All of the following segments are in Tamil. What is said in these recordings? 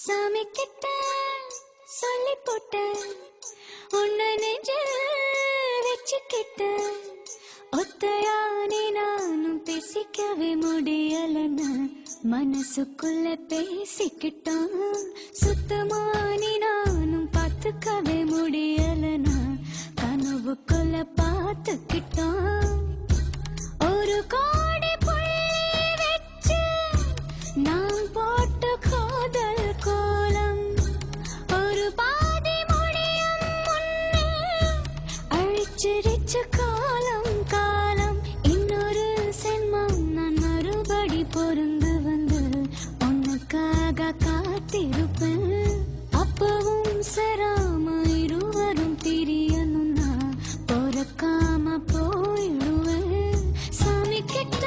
சாமி கிட்ட சொல்லி போட்ட உன்னை நெஞ்சில் வச்சுக்கிட்ட ஒத்தையானே நானும் பேசிக்கவே முடியலன்னு மனசுக்குள்ள பேசிக்கிட்டான். சுத்தமானி நானும் பார்த்துக்கவே முடியலன்னு கனவுக்குள்ள பார்த்துக்கிட்டான். ஒரு கோடி புள்ளி வச்சு நான் போட்ட காதல் கோலம் ஒரு பாதி முடியும் முன்னே அழிச்சிருச்சு காலம் காலம். இன்னொரு சென்மம் நான் மறுபடி பொருந்து வந்து உனக்காக காத்திருப்பேன். அப்பவும் சராம இருவரும் பிரியணும்னா பொறக்காம போயிடுவேன். சாமி கிட்ட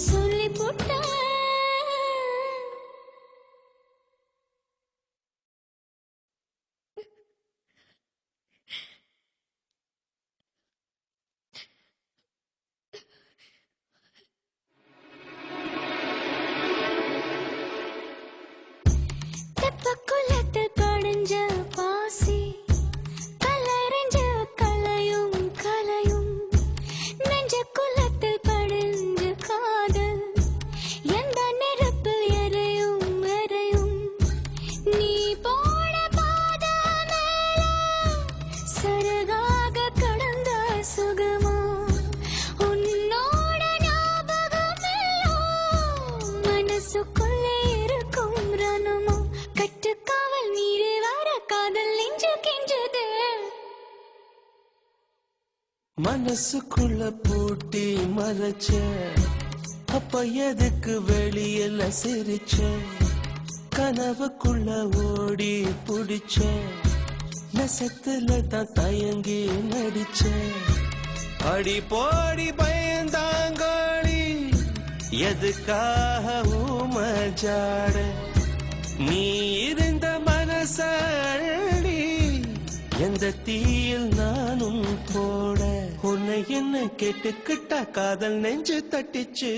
சொல்லி போட்ட தெப்பக்குளத்தில் படிஞ்ச பாசி கலரிஞ்ச கலையும் கலையும் நெஞ்ச குளத்தில் படிஞ்ச காதல் எந்த நெருப்பில் எரையும் எரையும். நீ போன பாத மேல சரகாக கடந்த சுகமா உன்னோட ஞாபகம் எல்லாம் மனசுக்குள்ளே இருக்கும் ரணமோ. கட்டுக்காவல் மீறி வர காதல் நெஞ்சு கெஞ்சது. மனசுக்குள்ள பூட்டி மறைச்ச அப்ப எதுக்கு வெளியில சிரிச்ச கனவுக்குள்ள ஓடி புடிச்ச நெசத்துல தான் தயங்கி நடிச்ச. அடி போடி பயந்தாங்கோடி எதுக்காக ஊமஜாட நீ இருந்த மனசடி எந்த தீயில் நானும் போட. உன்னை என்ன கேட்டுக்கிட்டா காதல் நெஞ்சு தட்டிச்சு